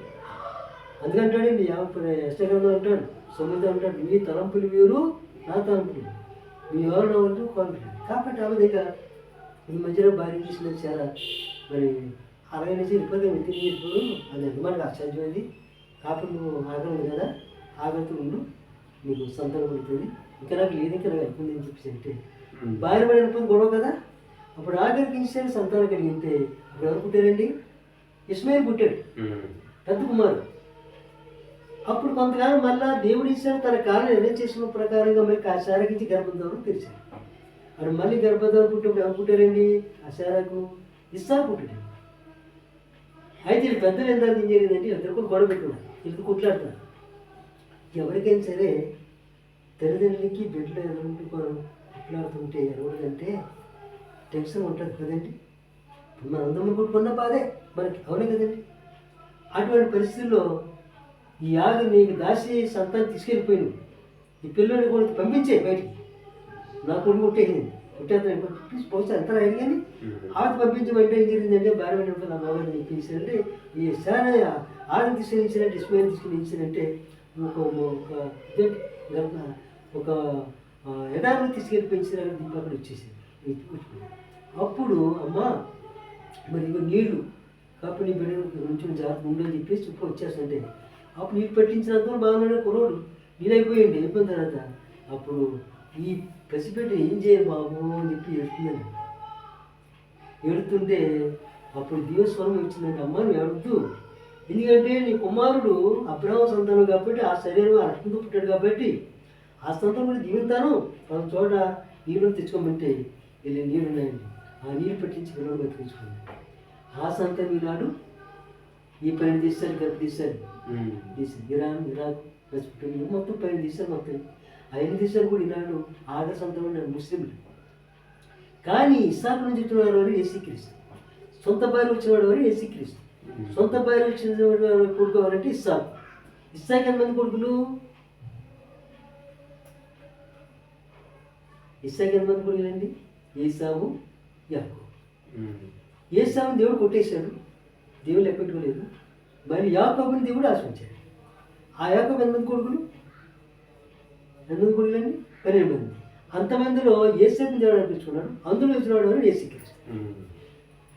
అందుకంటాడండి ఎస్టగ్రంథం అంటాడు, సొమ్మిది అంటాడు, మీ తలంపులు వేరు, నా తలంపులు మీ ఎవరు వంటూ కాన్ఫిడెంట్. కాబట్టి ఆమె దగ్గర ఈ మధ్యలో భార్య తీసుకుని చాలా మరి 60 నుంచి 20 తిరిగిపోరు, అది ఎంతమందికి అసాధ్యమైంది. కాబట్టి నువ్వు ఆగలి ఉంది కదా, ఆగలితో ఉండు, నీకు సంతానం పడుతుంది. ఇంకా నాకు లేదు, ఇంకా నాకు అయిపోయింది అని చెప్పేసి అంటే భార్య పడి వెళ్ళిపోయింది గొడవ కదా. అప్పుడు ఆఖరికి ఇన్స్టెంట్ సంతానం కలిగితే అప్పుడు ఎవరు పుట్టారండి? ఇస్మాయిల్ పుట్టాడు, పెద్ద కుమారుడు. అప్పుడు కొంతకాలం మళ్ళా దేవుడు ఇచ్చాడు తన కాలం నిర్ణయం చేసిన ప్రకారంగా మరి ఆ శారకించి గర్భద్వారం తెరిచాడు. అప్పుడు మళ్ళీ గర్భద్వారం పుట్టినప్పుడు ఎవరు పుట్టారండి? ఆ శారకు ఇస్సాకు పుట్టాడు. అయితే వీళ్ళు పెద్దలు ఎంత ఏం జరిగిందంటే ఇద్దరు కూడా గొడవ పెట్టుకున్నారు, ఇద్దరు కుట్లాడుతున్నారు. ఎవరికైనా సరే తల్లిదండ్రులకి బిడ్డలు ఎదురుకుంటుకోరు కుట్లాడుతుంటే ఎవరికంటే టెన్షన్ ఉంటుంది కదండి. మన అందరం కొట్టుకున్న బాధే మనకి, అవునే కదండి. అటువంటి పరిస్థితుల్లో ఈ యాగ నీకు దాసి సంతానం తీసుకెళ్ళిపోయిను, ఈ పిల్లల్ని కూడా పంపించే బయటికి, నా కొడుకు కొట్టేసింది, కొట్టేస్తాను పోతే అంతా అడిగాని ఆమె పంపించమంటే ఏం జరిగిందంటే భార్య నా మగని చెప్పేసారంటే ఈ శానా ఆమె తీసుకెళ్ళించారంటే ఇస్మాయిల్ తీసుకెళ్ళించారంటే ఒక ఎడారిని తీసుకెళ్ళిపోయించారని దీనికి అక్కడ వచ్చేసింది. అప్పుడు అమ్మ మరి ఇక నీళ్ళు కాబట్టి నీ బిడ్డ కొంచెం జాగ్రత్త ఉండని చెప్పేసి చుట్టూ వచ్చేస్తుంటే అప్పుడు నీళ్ళు పట్టించినంత బాగున్నాడు కుర్రోడు, నీళ్ళు అయిపోయింది. అయిపోయిన తర్వాత అప్పుడు ఈ పసిపెట్టి ఏం చేయాలి బాబు అని చెప్పి ఏడుతుందండి. ఏడుతుంటే అప్పుడు దేవస్వరం ఇచ్చిందంటే అమ్మ నువ్వు ఏడుతూ, ఎందుకంటే నీ కుమారుడు అబ్రహాము సంతానం కాబట్టి ఆ శరీరం ఆ రక్తంతో పుట్టాడు కాబట్టి ఆ సంతానం కూడా జీవితాను మన చోట నీళ్ళు తెచ్చుకోమంటే వెళ్ళి నీళ్ళు ఉన్నాయండి. ఆ నీళ్ళు పెట్టించి పిల్లలు బతికించుకోండి. ఆ సంతానం ఈనాడు ఈ పని తీస్తారు, గర్భ తీస్తారు, ఇరాన్ ఇరాక్ రసిపెట్టింది మొత్తం పని తీస్తారు. మొత్తం ఆయన తీసారు కూడా ఈనాడు ఆగర్ సంతానం ముస్లింలు. కానీ ఇస్సాకు నుంచి వచ్చినవాడు వారు యేసుక్రీస్తు, సొంత భార్య వచ్చినవాడు వారు యేసుక్రీస్తు. సొంత భార్య వచ్చిన కొడుకు ఎవరంటే ఇస్సాకు. ఇస్సాకు ఎంతమంది కొడుకులు? ఇస్సాకు ఎంతమంది కొడుకులండి? ఏసావు, యాకోబు. ఏసావుని దేవుడు కొట్టేశాడు, దేవుడు లెక్క పెట్టుకోలేదు. మరి యాకోబుని దేవుడు ఆశ్రయించాడు. ఆ యాకోబు ఎంతమంది కొడుకులు? ఎంతమంది కొడుకులండి? 12 మంది. అంతమందిలో యేసేపుని దేవుడు అనిపించుకున్నాడు, అందులో వచ్చినవాడు వారు యేసుక్రీస్తు.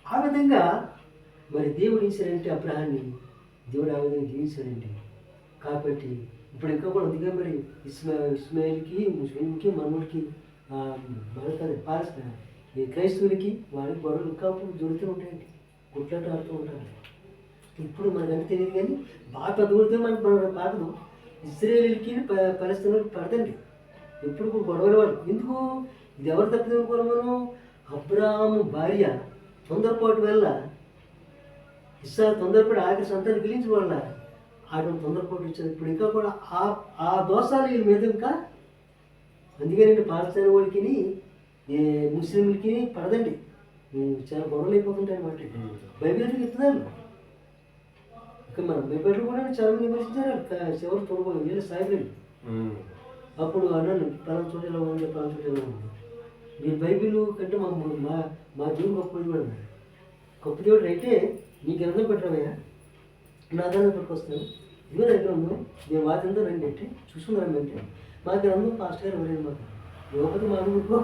ఆ విధంగా మరి దేవుడు ఇచ్చారంటే అబ్రహాన్ని దేవుడు ఆ విధంగా జీవించాడండి. కాబట్టి ఇప్పుడు ఇంకా కూడా అందుకే మరి ఇస్మాయిల్కి ముస్లింకి మనకి మన ఈ క్రైస్తవులకి వారికి గొడవలు ఇంకా జరుగుతూ ఉంటాయండి, గుట్లాట ఆడుతూ ఉంటారు. ఇప్పుడు మనకంటే తెలియదు కానీ బాగా పెద్ద కొడితే మనకు పాకదు. ఇస్రాయేలీలకి పలస్తీనాకి పడదండి ఎప్పుడు గొడవలు వాళ్ళు. ఎందుకు? ఇది ఎవరు తప్పిదం అనుకోవాలి మనం? అబ్రాహాము భార్య తొందరపాటు వల్ల తొందరపడి ఆఖరి సంతానం గెలించడం వల్ల ఆటం తొందరపాటు ఇచ్చారు. ఇప్పుడు ఇంకా కూడా ఆ దోషాలు వీళ్ళ మీద ఇంకా అందుకేనండి పాకిస్తాన్ వాళ్ళకి ముస్లింలకి పడదండి, చాలా గొడవలు అయిపోతుంటాయి అన్నమాట. బైబిల్కి చెప్తున్నారు. ఇంకా మన బైబిల్ కూడా చాలా మంది విమర్శించారు. చివరి తొలగ వీళ్ళ సాయిబులు అప్పుడు అన్నాను పలానా చోట ఎలా ఉంది, పలానా చోట ఎలా ఉంది. మీరు బైబిల్ కంటే మా దేవుడు గొప్పది కూడా అన్నారు. గొప్ప దేవుడు అయితే నీ గ్రంథం పెట్టరామయ్యా, నా గ్రంథం పట్టుకొస్తాను, ఇదిగో నా గ్రంథం, నేను వాటితో రండి అంటే చూసుకున్నారంటే మా గ్రంథం పాస్టర్ గారు ఇవ్వలేదు మాకు, యువపతి మా ఊరుకో,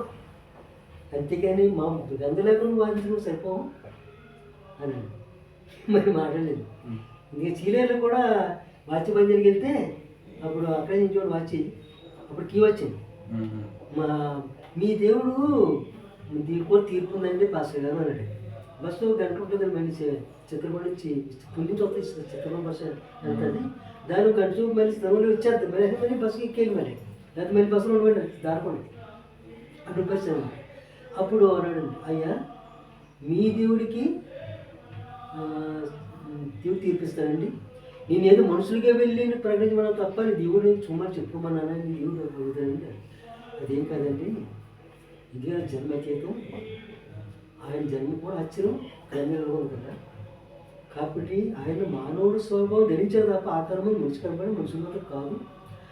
అంతేకాని మా గ్రంథం లేకుండా వాదించడం సరిపోవు అని మరి మాట్లాడలేదు. ఇంకా చీలేరు కూడా వాచి బంజర్కి వెళ్తే అప్పుడు అక్కడి నుంచి వాడు వాచి అప్పుడు కీ వచ్చింది, మీ దేవుడు తీర్పు ఉందండి పాస్టర్ గారు అన్నాడు. బస్సు గంట ఉంటుంది మళ్ళీ చిత్రపడి నుంచి పుల్లించి వస్తే చిత్రపడి బస్సు వెళ్తుంది, దాని గంట చూపు మళ్ళీ స్థలంలో వచ్చేస్తుంది, మళ్ళీ మళ్ళీ బస్సుకి ఎక్కేది, మరి లేకపోతే మళ్ళీ బస్సులో ఉండబడి దారుకోండి అప్పుడు బస్సు. అప్పుడు అన్నాడు, అయ్యా మీ దేవుడికి దేవుడు తీర్పిస్తానండి, నేనేదో మనుషులుగా వెళ్ళి ప్రకటించమన్నా తప్ప నీ దేవుడు చుమ్మని చెప్పుకోమన్నాను, నీ దేవుడు అడుగుతానండి. అదేం కాదండి, ఇదే జన్మచేతం, ఆయన జన్మ కూడా ఆశ్చర్యం కన్యలో కదా, కాబట్టి ఆయన మానవుడు స్వభావం ధరించారు తప్ప ఆ కర్మ మనిషి కనపడి మనుషుల మాత్రం కాదు.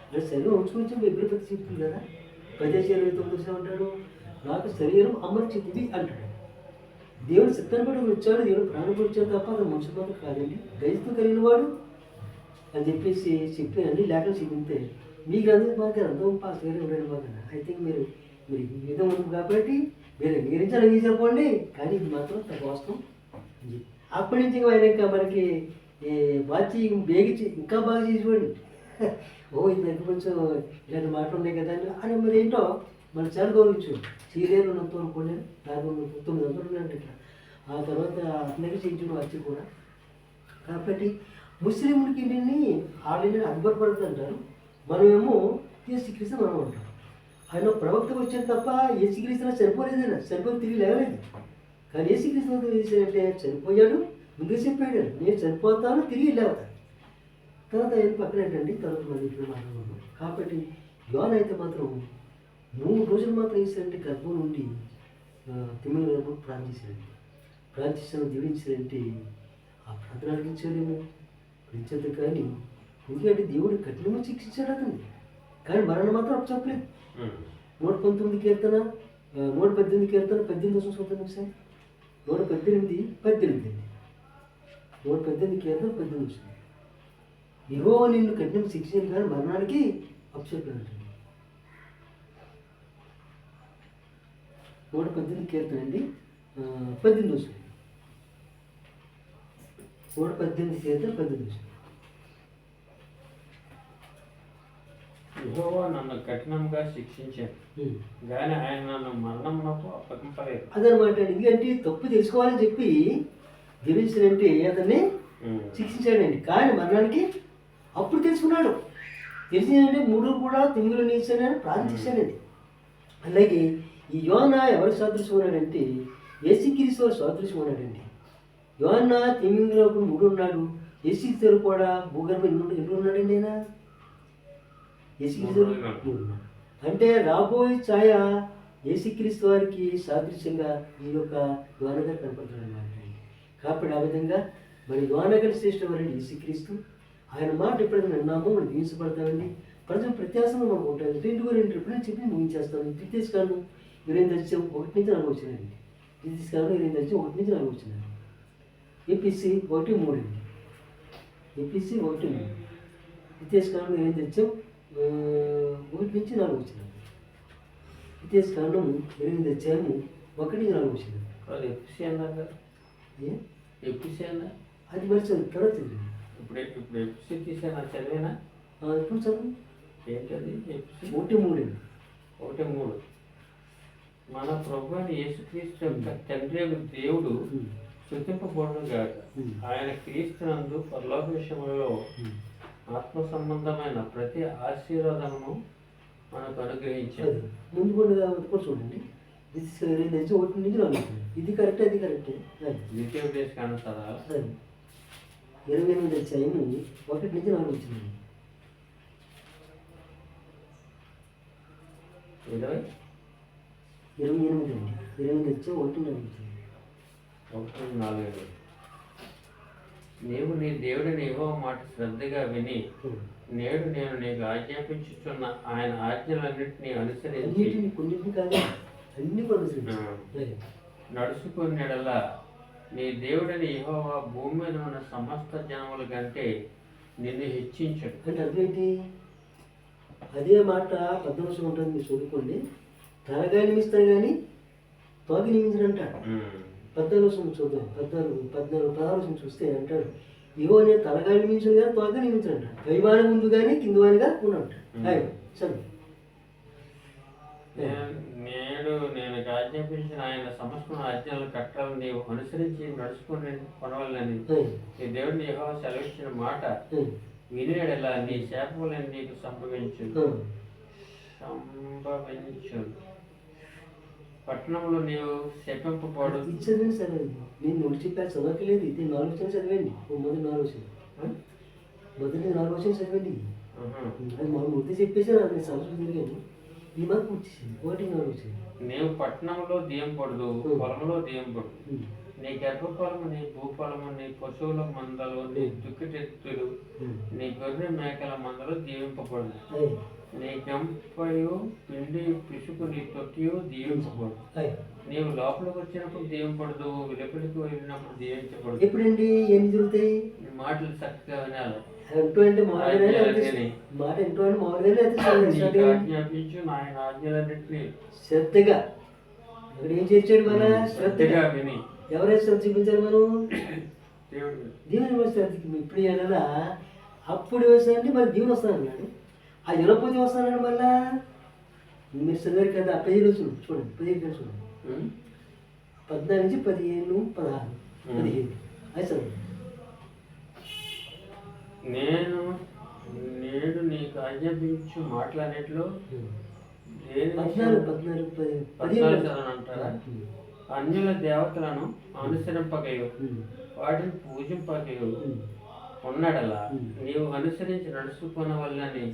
ఆయన శరీరం ఉంచుకొచ్చి బిబ్రపతి చెప్తుంది కదా, 10:29 అంటాడు, నాకు శరీరం అమర్చితివి అంటాడు. దేవుడు చిత్తాన్ని పడి వచ్చాడు, దేవుడు ప్రాణం వచ్చాడు తప్ప అతను మనుషుల మాత్రం కాదండి, దయతో కలిగిన వాడు అని చెప్పేసి చెప్పి అన్ని లేఖలు చూపితే మీ గ్రంథం మాకు అర్థం పాస్ వేరే ఉండడం మాకు. ఐ థింక్ మీరు మీరు ఈ విధం ఉంది కాబట్టి మీరు అంగీకరించాలి, అంగీకరించుకోండి, కానీ ఇది మాత్రం తగ్గవస్తాం. అప్పటి నుంచి అయినాక మనకి వాచి బేగించి ఇంకా బాగా చేసిపోండి, ఓ ఇది దగ్గర కొంచెం ఇలాంటి మాటలు ఉన్నాయి కదా అని మరి ఏంటో మనం చాలా గౌరవించు. సీరియల్ ఉన్నంత అనుకోండి, 900 ఉన్నాయంటే ఇట్లా, ఆ తర్వాత అతనికి చేయించుడు వచ్చి కూడా. కాబట్టి ముస్లింలకి దీన్ని ఆల్రెడీ అడ్బర్పడుతుంది అంటారు, మనమేమో యేసుక్రీస్తు మనం అంటాం. ఆయన ప్రవక్తకు వచ్చాడు తప్ప యేసుక్రీస్తు చనిపోలేదైనా, చనిపోయి తిరిగి లేవలేదు. కానీ యేసుక్రీస్తు చేశాడంటే చనిపోయాడు, ముందు చెప్పాడు నేను చనిపోతాను తిరిగి లేవుతాను, తర్వాత ఆయన పక్కన ఏంటండి తర్వాత మళ్ళీ ఇప్పుడు మాట్లాడుకున్నాం. కాబట్టి యోన అయితే మాత్రం 3 రోజులు మాత్రం వేసాడంటే గర్భం నుండి తిమ్మిన గర్భం ప్రార్థించాడండి. ప్రార్థించిన దీవించాడంటే ఆ ప్రార్థన అడిగించాడేమో పెంచదు, కానీ ఎందుకంటే దేవుడు కఠినంగా శిక్షించాడు అతన్ని, కానీ మరణం మాత్రం చెప్పలేదు. 119 కీర్తన 118 కీర్తన 18 చూసుకుంటాను ఒకసారి, 118 18 118 కీర్తన 18 యెహోవా నిన్ను కఠినంగా శిక్షించాడు కానీ మరణానికి అప్పచెప్పాడు. 118 కీర్తన అండి 18 118 కీర్తన 18. యెహోవా నన్ను కఠినంగా శిక్షించాడు కానీ ఆయన నన్ను మరణమునకు అప్పగింపలేదు. అదనమాట, ఎందుకంటే తప్పు తెలుసుకోవాలని చెప్పి దీవించాడంటే అతన్ని శిక్షించాడండి, కానీ మరణానికి అప్పుడు తెలుసుకున్నాడు. తెలిసిందంటే 3 కూడా తింగులు నీచానని ప్రార్థించాడండి. అలాగే ఈ యోన ఎవరు సాదృశ్యం ఉన్నాడంటే యేసుక్రీస్తు సాదృశ్యం ఉన్నాడండి. యోన తిమింగులో 3 ఉన్నాడు, యేసుక్రీస్తు కూడా భూగర్భం ఎన్ని ఉన్నాడండి ఆయన, యేసుక్రీస్తు 3 ఉన్నాడు. అంటే రాబోయే ఛాయ యేసుక్రీస్తు వారికి సాదృశ్యంగా ఈ యొక్క యోనగా కనపడుతున్నాడు అన్నమాట. కాబట్టి ఆ విధంగా మరి యోనగర్ శ్రేష్ఠ వారిని యేసుక్రీస్తు, ఆయన మాట ఎప్పుడైతే విన్నామో మనం దీవించబడతామండి. ప్రజలు ప్రత్యాసంగా మనకు ఉంటుంది. 2 ఎప్పుడైనా చెప్పి ముగించేస్తాను. ద్వితీయ కారణం 20 1 నుంచి 4 వచ్చినాయండి. ద్వితీయ కారణం 20 1 నుంచి 4 వచ్చినాయి. ఏపీసీ 1:3 అండి, ఏపీసీ 1:3. ద్వితీయ కారణం 20 1 నుంచి 4 వచ్చినాయి. ద్వితీయ కారణం 8 అధ్యాయము 1 నుంచి 4 వచ్చినాయి. అది మరి తర్వాత ఇప్పుడు ఎపిసి తీసాను చదివేనా, ఇప్పుడు చదువు ఏంటది 1:3 అండి. 1:3 మన ప్రభు అయిన యేసుక్రీస్తు యొక్క తండ్రి దేవుడు స్తుతింపబడును గాక. ఆయన క్రీస్తునందు పరలోక విషయములలో ఆత్మ సంబంధమైన ప్రతి ఆశీర్వాదమును మనకు అనుగ్రహించాడు. ముందు కూడా చూడండి, 1 నుంచి 4. ఇది కరెక్ట్, అది కరెక్టే. ద్వితీయోపదేశ కాండ చదవాలి. 28 అధ్యాయము 1 నుంచి 4 వచ్చిందండి. 28 అండి, 28 వచ్చి 1 వచ్చింది. 1:4. నీవు నీ దేవుడిని యెహోవా మాట శ్రద్ధగా విని నేడు నేను నీకు ఆజ్ఞాపించుచున్న ఆయన ఆజ్ఞలన్నింటినీ అనుసరించి కొన్నింటిని కాదు అన్ని నడుచుకునేలా నీ దేవుడిని యెహోవా భూమి మీద ఉన్న సమస్త జనముల కంటే నిన్ను హెచ్చించడు. అంటే అదేంటి, అదే మాట 14 ఉంటుంది, మీరు చదువుకోండి. తలగా నిమిస్తాడు కానీ తోక నియమించడంటాడు. 14 చూద్దాం, 16 చూస్తే అంటాడు, ఇగో నేను తలగా నియమించను కానీ తోక నియమించడంటాడు. పైవాని ముందు కానీ కింది వానిగా ఉన్నాడు. చదువు. నేను ఆజ్ఞాపించిన ఆయన సమస్త ఆజ్ఞలు కట్టలను నీవు అనుసరించి నడుచుకుని కొనవాలని నీ దేవుడిని యెహోవా సెలవిచ్చిన మాట వినేడలా నీ శాపములను నీకు సంభవించు. పట్టణంలో నీవు శపింపబడు. ఇచ్చేదండి సరే, నేను నోటి చెప్పాను, చదవకలేదు. ఇది 4 వచ్చిన చదివండి. మొదటి 4 వచ్చిన మొదటి 4 వచ్చిన చదివండి. అది మా ముందే చెప్పేసి నేను సంవత్సరం తిరిగాను. ఈ మాకు వచ్చేసింది 1-4 వచ్చింది. నీవు పట్టణంలో దీయం పడదు, పొలంలో దీయం పడదు. నీ గర్భఫలము, నీ భూఫలము, నీ పశువుల మందలు, నీ దుక్కిటెత్తులు, నీ గొర్రె మేకల మందలు దీవింపబడదు. నీ గంపయు పిండి పిసుకు నీ తొట్టియు దీవింపబడదు. నీవు లోపలికి వచ్చినప్పుడు దీవింపడదు, వెలుపలికి వెళ్ళినప్పుడు దీవించబడదు. ఎప్పుడండి ఎన్ని జరుగుతాయి? మాటలు చక్కగా వినాలి. ఆజ్ఞాపించు ఆయన ఆజ్ఞలన్నింటినీ శ్రద్ధగా. అక్కడ ఏం చేర్చాడు? మన శ్రద్ధగా విని. ఎవరైతే శ్రద్ధ చూపించారు? మనం దేవుని శ్రద్ధ. ఇప్పుడు ఏమన్నా అప్పుడు వేస్తానంటే మరి దేవుని వస్తాను అన్నాడు. అది వినకపోతే వస్తానండి మళ్ళా. మీరు చదివారు కదా, 15 చూడండి, 15 చూడండి, 14 నుంచి 15, 16, 17 అది చదువు. నేడు నీకు ఆజ్ఞాపించు మాటలన్నిట్లో అంటారా? అన్యుల దేవతలను అనుసరింపగయు వాటిని పూజింపగయు ఉన్నడలా నీవు అనుసరించి నడుచుకున్న వల్లని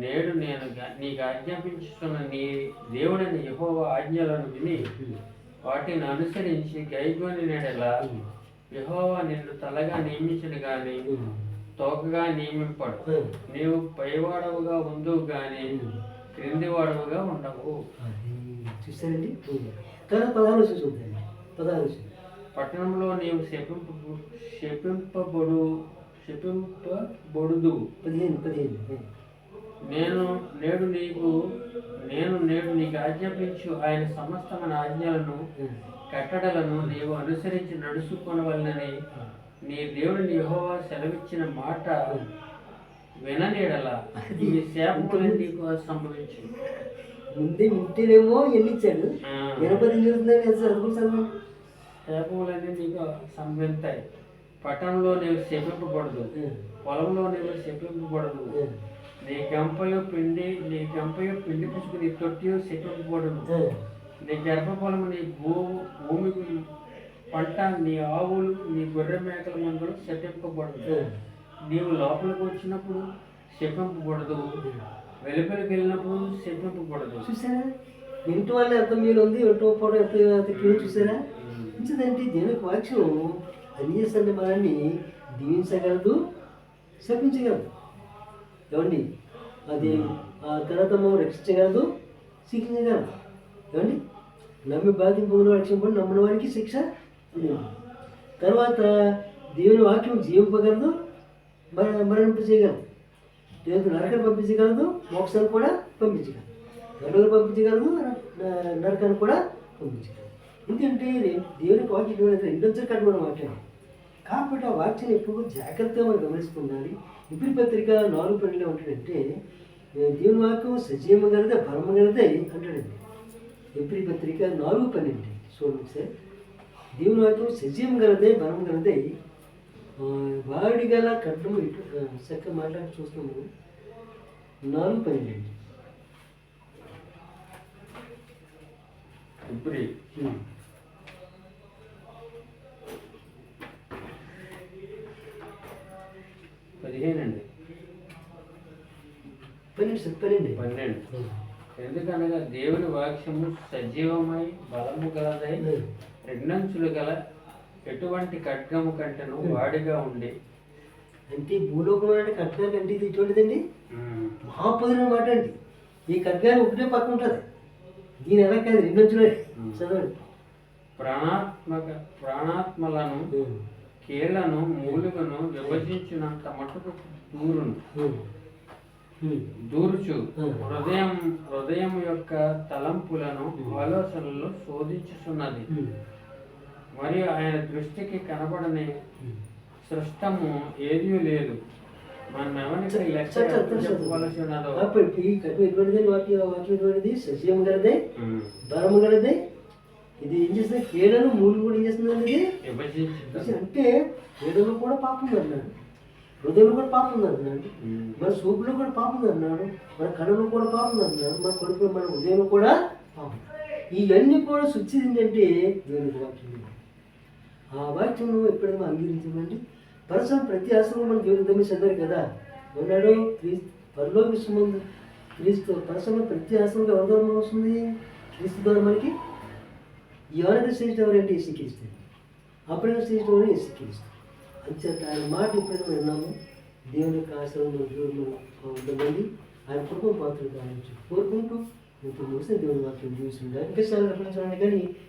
నేడు నేను నీకు ఆజ్ఞాపించుతున్న నీ దేవుడని యెహోవా ఆజ్ఞలను విని వాటిని అనుసరించి గైగొని నేడలా యెహోవా నిన్ను తలగా నియమించను గాని తోకగా నియమింపడు. నీవు పైవాడవుగా ఉందువు గాని క్రింది వాడవుగా ఉండవు. చూసారండి. 16 చూద్దాం. 16 పట్టణంలో నీవు శపింపబొడుదు. 15 నేడు నీకు ఆజ్ఞాపించు ఆయన సమస్తమైన ఆజ్ఞలను కట్టడలను నీవు అనుసరించి నడుచుకొనవలెనని నీ దేవుడిని యెహోవా సెలవిచ్చిన మాట విననేడలా ఈ శాపములను నీకు సంభవించు. ముందే వింటేనేమో ఎన్నిచ్చాడు, శాపములన్నీ నీకు సంభవిస్తాయి. పట్టణంలో నీవు శపింపబడదు, పొలంలో నీవు శపింపబడదు. నీ గంపయు పిండి పిసుకు నీ తొట్టియు శపింపబడదు. నీ గర్భఫలము, నీ భూమి పంట, నీ ఆవులు, నీ గొర్రె మేకల మందలు శపింపబడదు. నీవు లోపలికి వచ్చినప్పుడు శపింపబడదు, వెలుపలికి వెళ్ళినప్పుడు శపింపబడదు. చూసారా? ఇంటి వల్ల ఎంత మీరు ఉంది, ఇంటి ఎంత కీడు. చూసారా? మంచిదంటే దేవునికి వాక్యం అన్ని చేస్తాండి, మనల్ని దీవించగలదు, శపించగలదు. ఏమండి? అది తర్వాత మనం రక్షించగలదు, శిక్షించగలదు. ఏమండి? నమ్మి బాధ్యత పొందిన రక్షింపడి నమ్మిన వారికి శిక్ష. తర్వాత దేవుని వాక్యం జీవింపగలదు, మరణింపజేయగలదు. దేవుడు నరకాన్ని పంపించగలదు, మోక్షాన్ని కూడా పంపించగలదు. నరకాన్ని పంపించగలదు, నరకాన్ని కూడా పంపించగలదు. ఎందుకంటే దేవునికి వాక్యం రెండొంచు కట్టుబడి మాట్లాడాలి. కాబట్టి ఆ వాక్యాన్ని ఎప్పుడు జాగ్రత్తగా మనం గమనిస్తుండాలి. ఇబ్రీ పత్రిక 4:12 ఉంటాడంటే దేవుని వాక్యం సజీవగలదే, బలమగలదే అంటాడండి. ఇబ్రీ పత్రిక 4:12 చూడండి సార్. దేవుని వాక్యం సజీవం గలదే, బలం గలదే, వాడి గల కట్టము ఇటు చక్కగా మాట్లాడి చూస్తున్నాము. 4:12 ఇబ్రీ 15 12. ఎందుకనగా దేవుని వాక్యము సజీవమై బలము గలదై రెండంచులు గల ఎటువంటి ఖడ్గము కంటేను వాడిగా ఉండి. అంటే భూలోకం అంటే ఖడ్గానికి అంటే ఇది ఎటువంటిదండి? మహాపదులు మాట అండి. ఈ ఖడ్గాన్ని ఒకటే పక్క ఉంటుంది, దీని ఎలా కాదు, రెండంచులు. చదవండి. ప్రాణాత్మలను కీళ్లను మూలుగను విభజించినంత మటుకు దూరును. దూరుచు హృదయం యొక్క తలంపులను ఆలోచనలు శోధించుచున్నది. మరియు ఆయన దృష్టికి కనబడని సృష్టము ఏదీ లేదు. మనం ఎవరికి లెక్క చెప్పవలసి ఉన్నదో వాక్యం సజీవం గలదే, బలము గలదే. ఇది ఏం చేస్తుంది? కీడను మూలు కూడా ఏం చేస్తుంది అండి? అంటే కీడలో కూడా పాపం ఉంది అన్నాడు, హృదయంలో కూడా పాపం ఉంది అన్నాడు, మన సూపులో కూడా పాపం ఉంది అన్నాడు, మన కళ్ళలో కూడా పాపం ఉంది అన్నాడు, మన కొడుకు మన హృదయంలో కూడా పాపం. ఇవన్నీ కూడా శుద్ధి ఏంటంటే దేవుని వాక్యం. ఆ వాక్యం ఎప్పుడైనా అంగీకరించమండి. పరసం ప్రతి ఆశ్రమం మన దేవుని దమ్మి చదివారు కదా ఉన్నాడు. పరలో విశ్వమందు క్రీస్తు పరసంలో ప్రతి ఆశ్రమంలో ఎవరి ద్వారా వస్తుంది? క్రీస్తు ద్వారా మనకి ఎవరైనా శ్రేష్ఠ ఎవరంటే యేసుక్రీస్తు. అప్పుడైనా శ్రేష్ఠ ఎవరైనా యేసుక్రీస్తు. అంచేత ఆయన మాట ఎప్పుడైనా విన్నాము. దేవుని యొక్క ఆశ్రమంలో దేవుడు ఉంటుందండి. ఆయన కుటుంబ పాత్రలు కావచ్చు కోరుకుంటూ ఇంత ముగిసిన దేవుని వాక్యం చూసింది. ఇంకా చాలా రక్షించాలని కానీ